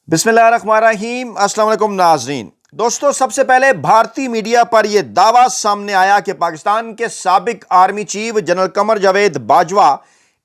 بسم اللہ الرحمن الرحیم۔ السلام علیکم ناظرین۔ دوستو، سب سے پہلے بھارتی میڈیا پر یہ دعویٰ سامنے آیا کہ پاکستان کے سابق army chief general Qamar Javed Bajwa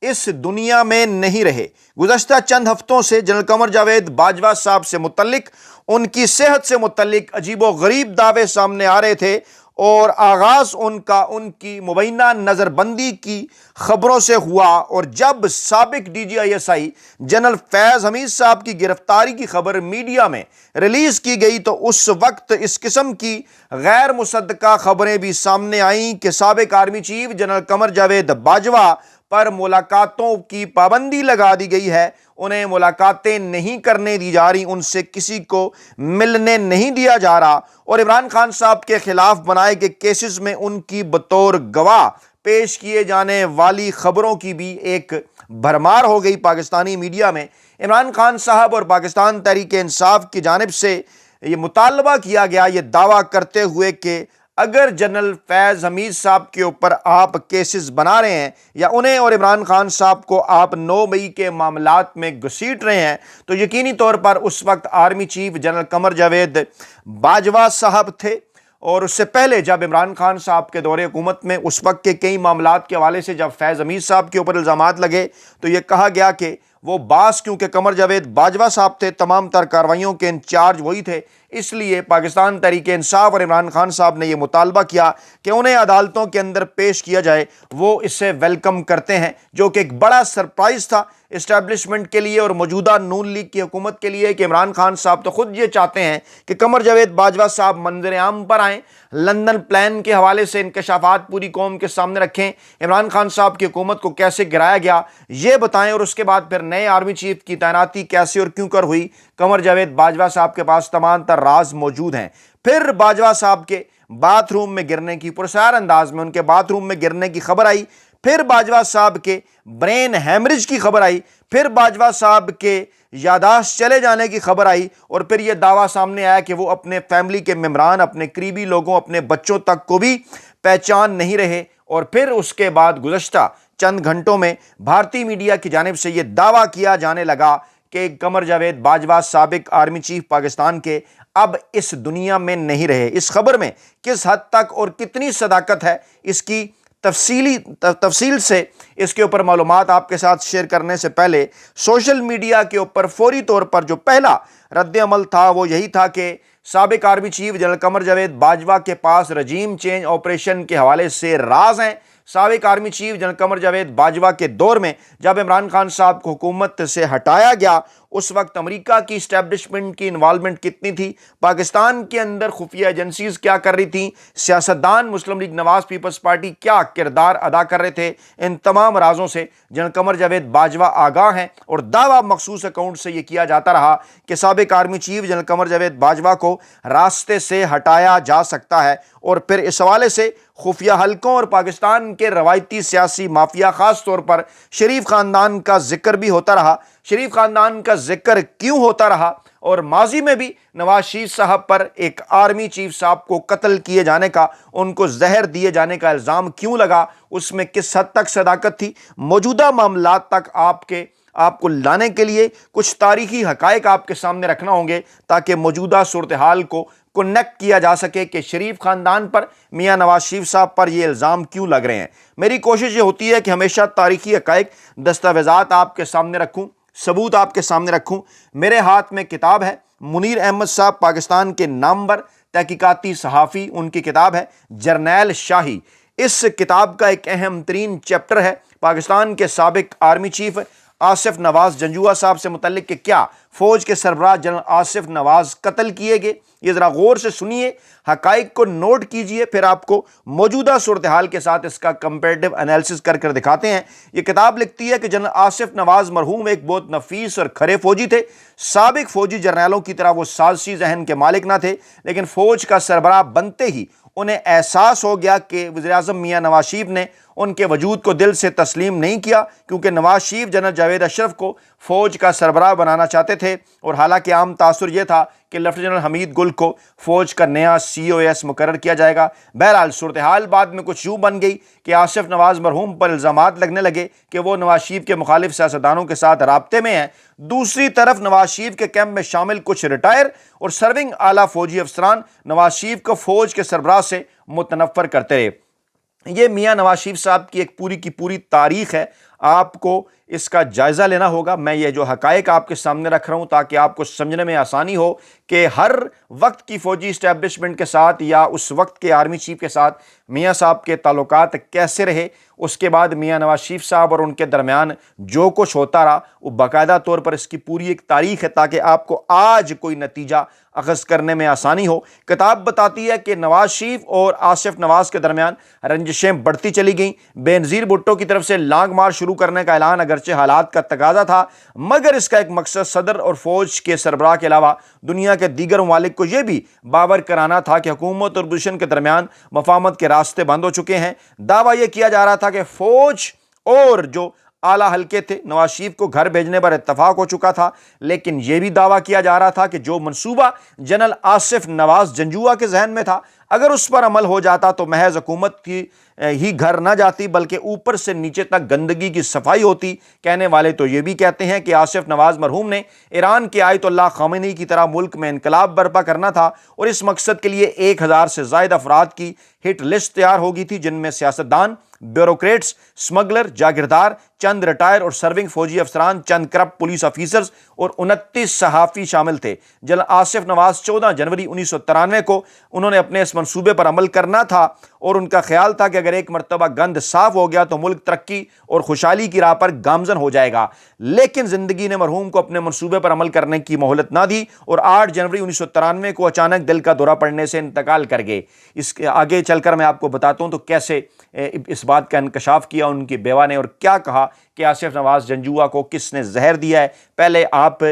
اس دنیا میں نہیں رہے۔ گزشتہ چند ہفتوں سے جنرل قمر جاوید باجوہ صاحب سے متعلق، ان کی صحت سے متعلق عجیب و غریب دعوے سامنے آ رہے تھے، اور آغاز ان کی مبینہ نظر بندی کی خبروں سے ہوا، اور جب سابق D G I S I general Faiz Hameed صاحب کی گرفتاری کی خبر میڈیا میں ریلیز کی گئی تو اس وقت اس قسم کی غیر مصدقہ خبریں بھی سامنے آئیں کہ سابق army chief general Qamar Javed Bajwa پر ملاقاتوں کی پابندی لگا دی گئی ہے، انہیں ملاقاتیں نہیں کرنے دی جا رہی، ان سے کسی کو ملنے نہیں دیا جا رہا، اور عمران خان صاحب کے خلاف بنائے گئے کیسز میں ان کی بطور گواہ پیش کیے جانے والی خبروں کی بھی ایک بھرمار ہو گئی پاکستانی میڈیا میں۔ عمران خان صاحب اور پاکستان تحریک انصاف کی جانب سے یہ مطالبہ کیا گیا، یہ دعویٰ کرتے ہوئے کہ اگر جنرل فیض حمید صاحب کے اوپر آپ کیسز بنا رہے ہیں، یا انہیں اور عمران خان صاحب کو آپ 9 مئی کے معاملات میں گھسیٹ رہے ہیں، تو یقینی طور پر اس وقت army chief general Qamar Javed Bajwa صاحب تھے، اور اس سے پہلے جب عمران خان صاحب کے دور حکومت میں اس وقت کے کئی معاملات کے حوالے سے جب فیض حمید صاحب کے اوپر الزامات لگے تو یہ کہا گیا کہ وہ باس کیونکہ قمر جاوید باجوہ صاحب تھے، تمام تر کارروائیوں کے انچارج وہی تھے، اس لیے پاکستان تحریک انصاف اور عمران خان صاحب نے یہ مطالبہ کیا کہ انہیں عدالتوں کے اندر پیش کیا جائے۔ وہ اسے ویلکم کرتے ہیں، جو کہ ایک بڑا سرپرائز تھا اسٹیبلشمنٹ کے لیے اور موجودہ نون لیگ کی حکومت کے لیے کہ عمران خان صاحب تو خود یہ چاہتے ہیں کہ قمر جاوید باجوہ صاحب منظر عام پر آئیں، لندن پلان کے حوالے سے انکشافات پوری قوم کے سامنے رکھیں، عمران خان صاحب کی حکومت کو کیسے گرایا گیا یہ بتائیں، اور اس کے بعد پھر نئے آرمی چیف کی تعیناتی کیسے اور کیوں کر ہوئی۔ قمر جاوید باجوہ صاحب کے پاس تمام تر راز موجود ہیں۔ پھر باجوہ صاحب کے باتھ روم میں گرنے کی، پرسرار انداز میں ان کے باتھ روم میں گرنے کی خبر آئی، پھر باجوہ صاحب کے برین ہیمریج کی خبر آئی، پھر باجوہ صاحب کے یادداشت چلے جانے کی خبر آئی، اور پھر یہ دعویٰ سامنے آیا کہ وہ اپنے فیملی کے ممبران، اپنے قریبی لوگوں، اپنے بچوں تک کو بھی پہچان نہیں رہے، اور پھر اس کے بعد گزشتہ چند گھنٹوں میں بھارتی میڈیا کی جانب سے یہ دعویٰ کیا جانے لگا کہ قمر جاوید باجوہ سابق آرمی چیف پاکستان کے اب اس دنیا میں نہیں رہے۔ اس خبر میں کس حد تک اور کتنی صداقت ہے، اس کی تفصیل سے اس کے اوپر معلومات آپ کے ساتھ شیئر کرنے سے پہلے سوشل میڈیا کے اوپر فوری طور پر جو پہلا رد عمل تھا وہ یہی تھا کہ سابق army chief general Qamar Javed Bajwa کے پاس رجیم چینج آپریشن کے حوالے سے راز ہیں۔ سابق army chief general Qamar Javed Bajwa کے دور میں جب عمران خان صاحب کو حکومت سے ہٹایا گیا، اس وقت امریکہ کی اسٹیبلشمنٹ کی انوالومنٹ کتنی تھی، پاکستان کے اندر خفیہ ایجنسیز کیا کر رہی تھیں، سیاستدان مسلم لیگ نواز پیپلز پارٹی کیا کردار ادا کر رہے تھے، ان تمام رازوں سے جنرل قمر جاوید باجوہ آگاہ ہیں، اور دعویٰ مخصوص اکاؤنٹ سے یہ کیا جاتا رہا کہ سابق army chief general Qamar Javed Bajwa کو راستے سے ہٹایا جا سکتا ہے، اور پھر اس حوالے سے خفیہ حلقوں اور پاکستان کے روایتی سیاسی مافیا، خاص طور پر شریف خاندان کا ذکر بھی ہوتا رہا۔ شریف خاندان کا ذکر کیوں ہوتا رہا، اور ماضی میں بھی نواز شریف صاحب پر ایک آرمی چیف صاحب کو قتل کیے جانے کا، ان کو زہر دیے جانے کا الزام کیوں لگا، اس میں کس حد تک صداقت تھی، موجودہ معاملات تک آپ کو لانے کے لیے کچھ تاریخی حقائق آپ کے سامنے رکھنا ہوں گے تاکہ موجودہ صورتحال کو کنیکٹ کیا جا سکے کہ شریف خاندان پر، میاں نواز شریف صاحب پر یہ الزام کیوں لگ رہے ہیں۔ میری کوشش یہ ہوتی ہے کہ ہمیشہ تاریخی حقائق، دستاویزات آپ کے سامنے رکھوں، ثبوت آپ کے سامنے رکھوں۔ میرے ہاتھ میں کتاب ہے، منیر احمد صاحب پاکستان کے نامور تحقیقاتی صحافی، ان کی کتاب ہے جرنیل شاہی۔ اس کتاب کا ایک اہم ترین چیپٹر ہے پاکستان کے سابق آرمی چیف آصف نواز جنجوعہ صاحب سے متعلق کہ کیا فوج کے سربراہ جنرل آصف نواز قتل کیے گئے۔ یہ ذرا غور سے سنیے، حقائق کو نوٹ کیجئے، پھر آپ کو موجودہ صورتحال کے ساتھ اس کا کمپیریٹیو انالیسس کر دکھاتے ہیں۔ یہ کتاب لکھتی ہے کہ جنرل آصف نواز مرحوم ایک بہت نفیس اور کھرے فوجی تھے۔ سابق فوجی جرنیلوں کی طرح وہ سازشی ذہن کے مالک نہ تھے، لیکن فوج کا سربراہ بنتے ہی انہیں احساس ہو گیا کہ وزیر اعظم میاں نواز شریف نے ان کے وجود کو دل سے تسلیم نہیں کیا، کیونکہ نواز شریف جنرل جاوید اشرف کو فوج کا سربراہ بنانا چاہتے تھے، اور حالانکہ عام تاثر یہ تھا کہ لیفٹیننٹ جنرل حمید گل کو فوج کا نیا COS مقرر کیا جائے گا۔ بہرحال صورتحال بعد میں کچھ یوں بن گئی کہ آصف نواز مرحوم پر الزامات لگنے لگے کہ وہ نواز شریف کے مخالف سیاستدانوں کے ساتھ رابطے میں ہیں۔ دوسری طرف نواز شریف کے کیمپ میں شامل کچھ ریٹائر اور سرونگ اعلیٰ فوجی افسران نواز شریف کو فوج کے سربراہ سے متنفر کرتے رہے۔ یہ میاں نواز شریف صاحب کی ایک پوری کی پوری تاریخ ہے، آپ کو اس کا جائزہ لینا ہوگا۔ میں یہ جو حقائق آپ کے سامنے رکھ رہا ہوں تاکہ آپ کو سمجھنے میں آسانی ہو کہ ہر وقت کی فوجی اسٹیبلشمنٹ کے ساتھ یا اس وقت کے آرمی چیف کے ساتھ میاں صاحب کے تعلقات کیسے رہے، اس کے بعد میاں نواز شریف صاحب اور ان کے درمیان جو کچھ ہوتا رہا، وہ باقاعدہ طور پر اس کی پوری ایک تاریخ ہے تاکہ آپ کو آج کوئی نتیجہ اخذ کرنے میں آسانی ہو۔ کتاب بتاتی ہے کہ نواز شریف اور آصف نواز کے درمیان رنجشیں بڑھتی چلی گئیں۔ بے نظیر بھٹو کی طرف سے لانگ مارچ شروع کرنے کا اعلان اگرچہ حالات کا تقاضا تھا، مگر اس کا ایک مقصد صدر اور فوج کے سربراہ کے علاوہ دنیا کے دیگر ممالک کو یہ بھی باور کرانا تھا کہ حکومت اور اپوزیشن کے درمیان مفاہمت کے راستے بند ہو چکے ہیں۔ دعویٰ یہ کیا جا رہا تھا کہ فوج اور جو اعلیٰ حلقے تھے نواز شریف کو گھر بھیجنے پر اتفاق ہو چکا تھا، لیکن یہ بھی دعویٰ کیا جا رہا تھا کہ جو منصوبہ جنرل آصف نواز جنجوعہ کے ذہن میں تھا، اگر اس پر عمل ہو جاتا تو محض حکومت کی ہی گھر نہ جاتی بلکہ اوپر سے نیچے تک گندگی کی صفائی ہوتی۔ کہنے والے تو یہ بھی کہتے ہیں کہ آصف نواز مرحوم نے ایران کے آیت اللہ خامنئی کی طرح ملک میں انقلاب برپا کرنا تھا، اور اس مقصد کے لیے 1000 سے زائد افراد کی ہٹ لسٹ تیار ہوگی تھی، جن میں سیاستدان، بیوروکریٹس، سمگلر، جاگیردار، چند ریٹائر اور سرونگ فوجی افسران، چند کرپٹ پولیس آفیسرز اور 29 صحافی شامل تھے۔ جنرل آصف نواز 14 جنوری 1993 کو انہوں نے اپنے اس منصوبے پر عمل کرنا تھا، اور ان کا خیال تھا کہ اگر ایک مرتبہ گند صاف ہو گیا تو ملک ترقی اور خوشحالی کی راہ پر گامزن ہو جائے گا۔ لیکن زندگی نے مرحوم کو اپنے منصوبے پر عمل کرنے کی مہلت نہ دی، اور 8 جنوری 1993 کو اچانک دل کا دورہ پڑنے سے انتقال کر گئے۔ اس کے آگے چل کر میں آپ کو بتاتا ہوں تو کیسے اس بات کا انکشاف کیا ان کی بیوہ نے، اور کیا کہا کہ آصف نواز جنجوعہ کو کس نے زہر دیا ہے۔ پہلے آپ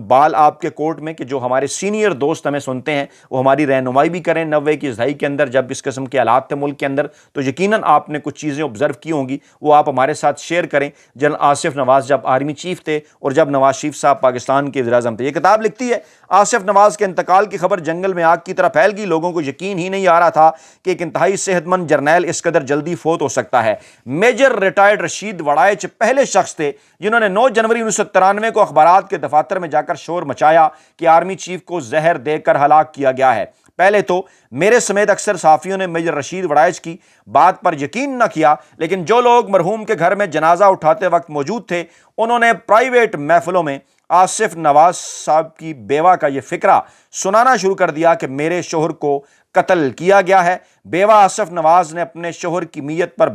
بال آپ کے کورٹ میں کہ جو ہمارے سینئر دوست ہمیں سنتے ہیں وہ ہماری رہنمائی بھی کریں 90 کی دہائی کے اندر جب اس قسم کے حالات تھے ملک کے اندر، تو یقیناً آپ نے کچھ چیزیں آبزرو کی ہوں گی، وہ آپ ہمارے ساتھ شیئر کریں۔ جنرل آصف نواز جب آرمی چیف تھے اور جب نواز شریف صاحب پاکستان کے وزیر اعظم تھے۔ یہ کتاب لکھتی ہے آصف نواز کے انتقال کی خبر جنگل میں آگ کی طرح پھیل گئی، لوگوں کو یقین ہی نہیں آ رہا تھا کہ ایک انتہائی صحت مند جرنیل اس قدر جلدی فوت ہو سکتا ہے۔ میجر ریٹائرڈ رشید وڑائچ پہلے شخص تھے جنہوں نے 9 جنوری 1993 کو اخبارات کے دفاتر میں جا کر شور مچایا کہ آرمی چیف کو زہر دے کر ہلاک کیا گیا ہے۔ پہلے تو میرے سمیت اکثر صحافیوں نے میجر رشید وڑائچ کی بات پر یقین نہ کیا، لیکن جو لوگ مرحوم کے گھر میں جنازہ اٹھاتے وقت موجود تھے انہوں نے پرائیویٹ محفلوں میں آصف نواز صاحب کی بیوہ کا یہ فقرہ سنانا شروع کر دیا کہ میرے شوہر کو قتل کیا گیا ہے۔ بیوہ آصف نواز نے اپنے شوہر کی میت پر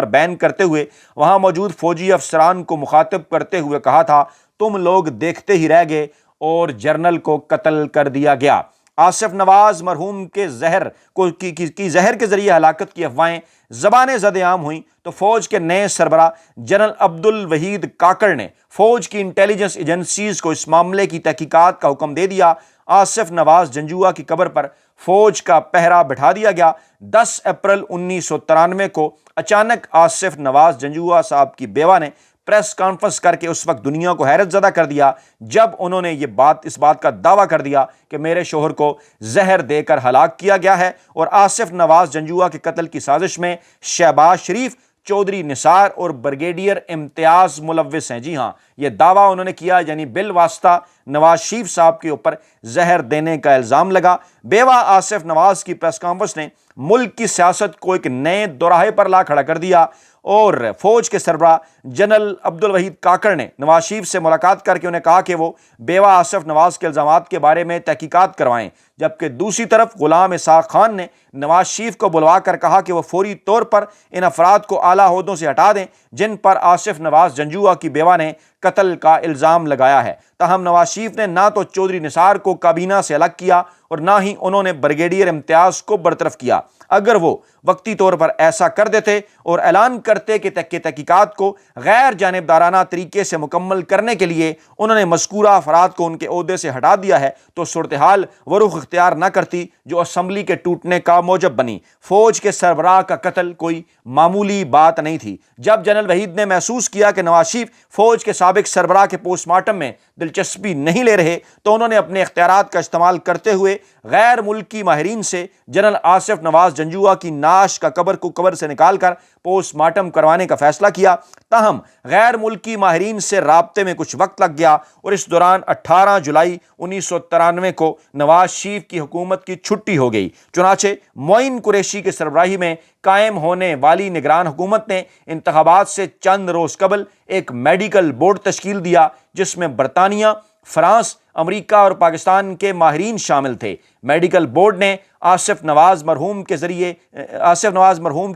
بین کرتے ہوئے وہاں موجود فوجی افسران کو مخاطب کرتے ہوئے کہا تھا، تم لوگ دیکھتے ہی رہ گئے اور جرنل کو قتل کر دیا گیا۔ آصف نواز مرحوم کے زہر کے ذریعے ہلاکت کی افواہیں زبان زد عام ہوئیں تو فوج کے نئے سربراہ جنرل عبدالوحید کاکڑ نے فوج کی انٹیلیجنس ایجنسیز کو اس معاملے کی تحقیقات کا حکم دے دیا۔ آصف نواز جنجوعہ کی قبر پر فوج کا پہرا بٹھا دیا گیا۔ 10 اپریل 1993 کو اچانک آصف نواز جنجوعہ صاحب کی بیوہ نے پریس کانفرنس کر کے اس وقت دنیا کو حیرت زدہ کر دیا جب انہوں نے اس بات کا دعویٰ کر دیا کہ میرے شوہر کو زہر دے کر ہلاک کیا گیا ہے، اور آصف نواز جنجوعہ کے قتل کی سازش میں شہباز شریف، چودھری نثار اور بریگیڈیئر امتیاز ملوث ہیں۔ جی ہاں، یہ دعویٰ انہوں نے کیا، یعنی بالواسطہ نواز شریف صاحب کے اوپر زہر دینے کا الزام لگا۔ بیوہ آصف نواز کی پریس کانفرنس نے ملک کی سیاست کو ایک نئے دوراہے پر لا کھڑا کر دیا، اور فوج کے سربراہ جنرل عبدالوحید کاکڑ نے نواز شریف سے ملاقات کر کے انہیں کہا کہ وہ بیوہ آصف نواز کے الزامات کے بارے میں تحقیقات کروائیں، جبکہ دوسری طرف غلام اسحاق خان نے نواز شریف کو بلوا کر کہا کہ وہ فوری طور پر ان افراد کو اعلیٰ عہدوں سے ہٹا دیں جن پر آصف نواز جنجوعہ کی بیوہ نے قتل کا الزام لگایا ہے۔ تاہم نواز شریف نے نہ تو چودھری نثار کو کابینہ سے الگ کیا اور نہ ہی انہوں نے بریگیڈیئر امتیاز کو برطرف کیا۔ اگر وہ وقتی طور پر ایسا کر دیتے اور اعلان کرتے کہ تحقیقات کو غیر جانبدارانہ طریقے سے مکمل کرنے کے لیے انہوں نے مذکورہ افراد کو ان کے عہدے سے ہٹا دیا ہے، تو صورتحال وہ رخ اختیار نہ کرتی جو اسمبلی کے ٹوٹنے کا موجب بنی۔ فوج کے سربراہ کا قتل کوئی معمولی بات نہیں تھی۔ جب جنرل وحید نے محسوس کیا کہ نواز شریف فوج کے سابق سربراہ کے پوسٹ مارٹم میں دلچسپی نہیں لے رہے، تو انہوں نے اپنے اختیارات کا استعمال کرتے ہوئے غیر ملکی ماہرین سے جنرل آصف نواز جنجوعہ کی نعش کا قبر سے نکال کر پوسٹ مارٹم کروانے کا فیصلہ کیا۔ تاہم غیر ملکی ماہرین سے رابطے میں کچھ وقت لگ گیا اور اس دوران 18 جولائی 1993 کو نواز شریف کی حکومت کی چھٹی ہو گئی۔ چنانچہ معین قریشی کی سربراہی میں قائم ہونے والی نگران حکومت نے انتخابات سے چند روز قبل ایک میڈیکل بورڈ تشکیل دیا جس میں برطانیہ، فرانس، امریکہ اور پاکستان کے ماہرین شامل تھے۔ میڈیکل بورڈ نے آصف نواز مرحوم کی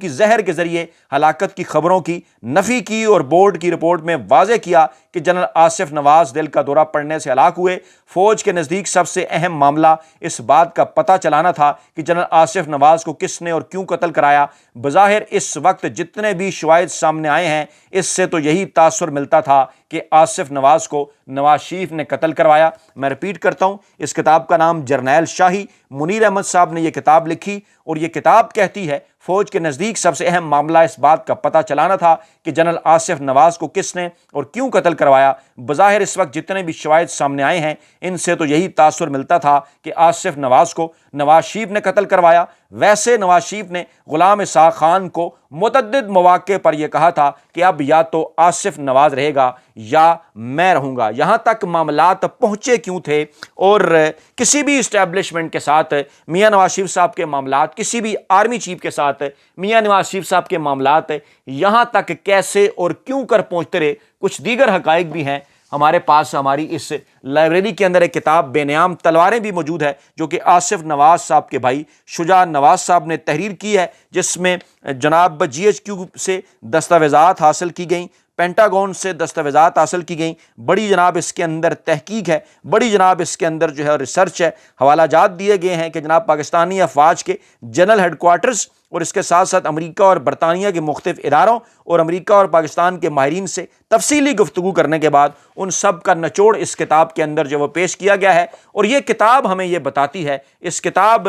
زہر کے ذریعے ہلاکت کی خبروں کی نفی کی اور بورڈ کی رپورٹ میں واضح کیا کہ جنرل آصف نواز دل کا دورہ پڑنے سے ہلاک ہوئے۔ فوج کے نزدیک سب سے اہم معاملہ اس بات کا پتہ چلانا تھا کہ جنرل آصف نواز کو کس نے اور کیوں قتل کرایا۔ بظاہر اس وقت جتنے بھی شواہد سامنے آئے ہیں، اس سے تو یہی تاثر ملتا تھا کہ آصف نواز کو نواز شریف نے قتل کروایا۔ میں ریپیٹ کرتا ہوں، اس کتاب کا نام جرنیل شاہی، منیر احمد صاحب نے یہ کتاب لکھی اور یہ کتاب کہتی ہے فوج کے نزدیک سب سے اہم معاملہ اس بات کا پتہ چلانا تھا کہ جنرل آصف نواز کو کس نے اور کیوں قتل کروایا۔ بظاہر اس وقت جتنے بھی شواہد سامنے آئے ہیں، ان سے تو یہی تاثر ملتا تھا کہ آصف نواز کو نواز شریف نے قتل کروایا۔ ویسے نواز شریف نے غلام اسحاق خان کو متعدد مواقع پر یہ کہا تھا کہ اب یا تو آصف نواز رہے گا یا میں رہوں گا۔ یہاں تک معاملات پہنچے کیوں تھے اور کسی بھی اسٹیبلشمنٹ کے ساتھ میاں نواز شریف صاحب کے معاملات، کسی بھی آرمی چیف کے ساتھ میاں نواز شریف صاحب کے معاملات یہاں تک کیسے اور کیوں کر پہنچتے رہے، کچھ دیگر حقائق بھی ہیں ہمارے پاس۔ ہماری اس لائبریری کے اندر ایک کتاب بے نام تلواریں بھی موجود ہے جو کہ آصف نواز صاحب کے بھائی شجاع نواز صاحب نے تحریر کی ہے، جس میں جناب GHQ سے دستاویزات حاصل کی گئیں، پینٹاگون سے دستاویزات حاصل کی گئیں۔ بڑی جناب اس کے اندر تحقیق ہے، بڑی جناب اس کے اندر جو ہے ریسرچ ہے، حوالہ جات دیے گئے ہیں کہ جناب پاکستانی افواج کے جنرل ہیڈ کوارٹرز اور اس کے ساتھ ساتھ امریکہ اور برطانیہ کے مختلف اداروں اور امریکہ اور پاکستان کے ماہرین سے تفصیلی گفتگو کرنے کے بعد ان سب کا نچوڑ اس کتاب کے اندر جو وہ پیش کیا گیا ہے۔ اور یہ کتاب ہمیں یہ بتاتی ہے، اس کتاب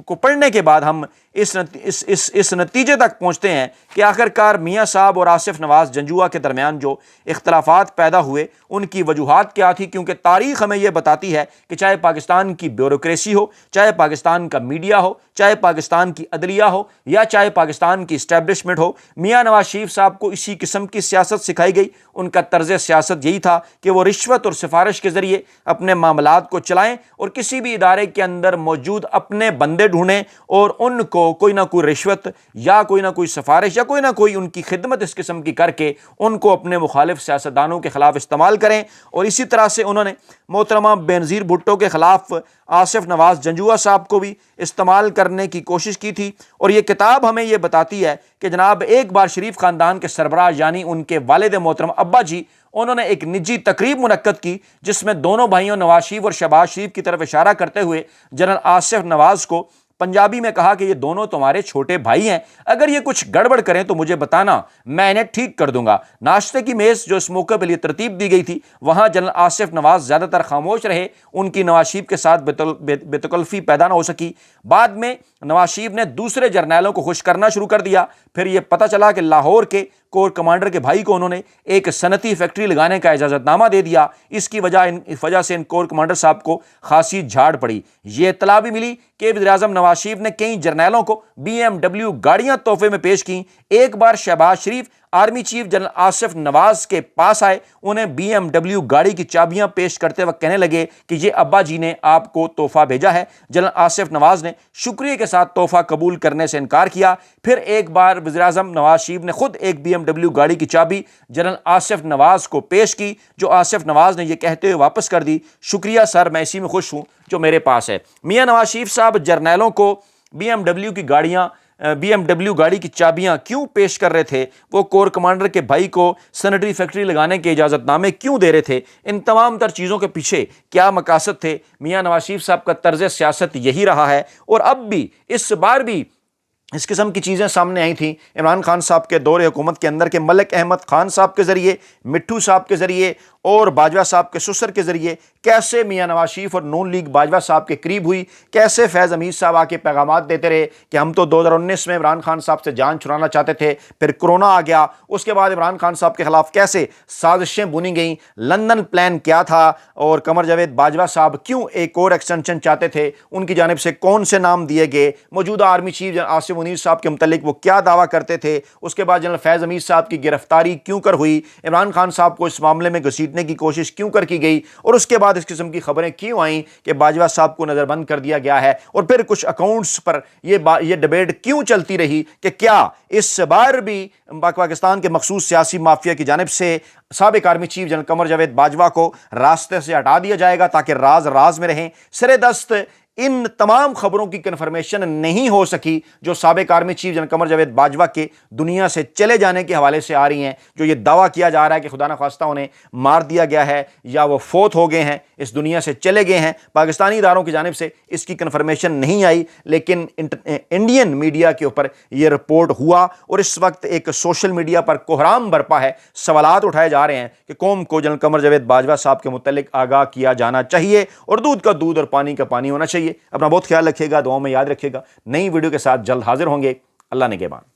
کو پڑھنے کے بعد ہم اس نتیجے تک پہنچتے ہیں کہ آخرکار میاں صاحب اور آصف نواز جنجوعہ کے درمیان جو اختلافات پیدا ہوئے ان کی وجوہات کیا تھی، کیونکہ تاریخ ہمیں یہ بتاتی ہے کہ چاہے پاکستان کی بیوروکریسی ہو، چاہے پاکستان کا میڈیا ہو، چاہے پاکستان کی عدلیہ ہو یا چاہے پاکستان کی اسٹیبلشمنٹ ہو، میاں نواز شریف صاحب کو اسی قسم کی سیاست سکھائی گئی۔ ان کا طرز سیاست یہی تھا کہ وہ رشوت اور سفارش کے ذریعے اپنے معاملات کو چلائیں اور کسی بھی ادارے کے اندر موجود اپنے بندے ڈھونڈیں اور ان کو کوئی نہ کوئی رشوت یا کوئی نہ کوئی سفارش یا کوئی نہ کوئی ان کی خدمت اس قسم کی کر کے ان کو اپنے مخالف سیاستدانوں کے خلاف استعمال کریں۔ اور اسی طرح سے انہوں نے محترمہ بینظیر بھٹو کے خلاف آصف نواز جنجوعہ صاحب کو بھی استعمال کرنے کی کوشش کی تھی۔ اور یہ کتاب ہمیں یہ بتاتی ہے کہ جناب ایک بار شریف خاندان کے سربراہ یعنی ان کے والد محترم ابا جی، انہوں نے ایک نجی تقریب منعقد کی جس میں دونوں بھائیوں نواز شریف اور شہباز شریف کی طرف اشارہ کرتے ہوئے جنرل آصف نواز کو پنجابی میں کہا کہ یہ دونوں تمہارے چھوٹے بھائی ہیں، اگر یہ کچھ گڑبڑ کریں تو مجھے بتانا، میں انہیں ٹھیک کر دوں گا۔ ناشتے کی میز جو اس موقع کے لیے ترتیب دی گئی تھی، وہاں جنرل آصف نواز زیادہ تر خاموش رہے، ان کی نواز شریف کے ساتھ بے تکلفی پیدا نہ ہو سکی۔ بعد میں نواز شریف نے دوسرے جرنیلوں کو خوش کرنا شروع کر دیا۔ پھر یہ پتہ چلا کہ لاہور کے کور کمانڈر کے بھائی کو انہوں نے ایک صنعتی فیکٹری لگانے کا اجازت نامہ دے دیا۔ اس کی وجہ سے ان کور کمانڈر صاحب کو خاصی جھاڑ پڑی۔ یہ اطلاع بھی ملی کہ وزیراعظم نواز شریف نے کئی جرنیلوں کو BMW گاڑیاں تحفے میں پیش کیں۔ ایک بار شہباز شریف آرمی چیف جنرل آصف نواز کے پاس آئے، انہیں BMW گاڑی کی چابیاں پیش کرتے وقت کہنے لگے کہ یہ ابا جی نے آپ کو تحفہ بھیجا ہے۔ جنرل آصف نواز نے شکریہ کے ساتھ تحفہ قبول کرنے سے انکار کیا۔ پھر ایک بار وزیراعظم نواز شریف نے خود ایک BMW گاڑی کی چابی جنرل آصف نواز کو پیش کی، جو آصف نواز نے یہ کہتے ہوئے واپس کر دی، شکریہ سر، میں اسی میں خوش ہوں جو میرے پاس ہے۔ میاں نواز شریف صاحب جرنیلوں کو BMW کی گاڑیاں BMW گاڑی کی چابیاں کیوں پیش کر رہے تھے, وہ کور کمانڈر کے بھائی کو سینیٹری فیکٹری لگانے کے اجازت نامے کیوں دے رہے تھے, ان تمام تر چیزوں کے پیچھے کیا مقاصد تھے. میاں نواز شریف صاحب کا طرز سیاست یہی رہا ہے, اور اب بھی اس بار بھی اس قسم کی چیزیں سامنے آئی تھیں عمران خان صاحب کے دور حکومت کے اندر کہ ملک احمد خان صاحب کے ذریعے, مٹھو صاحب کے ذریعے اور باجوہ صاحب کے سسر کے ذریعے کیسے میاں نواز شریف اور نون لیگ باجوہ صاحب کے قریب ہوئی, کیسے فیض حمید صاحب آ کے پیغامات دیتے رہے کہ ہم تو 2019 میں عمران خان صاحب سے جان چھڑانا چاہتے تھے, پھر کرونا آ گیا, اس کے بعد عمران خان صاحب کے خلاف کیسے سازشیں بنی گئیں, لندن پلان کیا تھا, اور قمر جاوید باجوہ صاحب کیوں ایک اور ایکسٹینشن چاہتے تھے, ان کی جانب سے کون سے نام دیے گئے, موجودہ آرمی چیف آصف منیر صاحب کے متعلق وہ کیا دعویٰ کرتے تھے, اس کے بعد جنرل فیض حمید صاحب کی گرفتاری کیوں کر ہوئی, عمران خان صاحب کو اس معاملے میں گھسیٹنے کی کوشش کیوں کر کی گئی, اور اس کے بعد اس قسم کی خبریں کیوں آئیں کہ باجوہ صاحب کو نظر بند کر دیا گیا ہے, اور پھر کچھ اکاؤنٹس پر یہ ڈیبیٹ کیوں چلتی رہی کہ کیا اس بار بھی پاکستان کے مخصوص سیاسی مافیا کی جانب سے سابق army chief general Qamar Javed Bajwa کو راستے سے ہٹا دیا جائے گا تاکہ راز راز میں رہیں. سرے دست ان تمام خبروں کی کنفرمیشن نہیں ہو سکی جو سابق army chief general Qamar Javed Bajwa کے دنیا سے چلے جانے کے حوالے سے آ رہی ہیں, جو یہ دعویٰ کیا جا رہا ہے کہ خدا نخواستہ انہیں مار دیا گیا ہے یا وہ فوت ہو گئے ہیں, اس دنیا سے چلے گئے ہیں. پاکستانی اداروں کی جانب سے اس کی کنفرمیشن نہیں آئی, لیکن انڈین میڈیا کے اوپر یہ رپورٹ ہوا, اور اس وقت ایک سوشل میڈیا پر کوہرام برپا ہے. سوالات اٹھائے جا رہے ہیں کہ قوم کو جنرل قمر جاوید باجوہ صاحب کے متعلق آگاہ کیا جانا چاہیے, اور دودھ کا دودھ اور پانی کا پانی ہونا چاہیے. اپنا بہت خیال رکھیے گا, دعاؤں میں یاد رکھیے گا. نئی ویڈیو کے ساتھ جلد حاضر ہوں گے. اللہ نگہبان.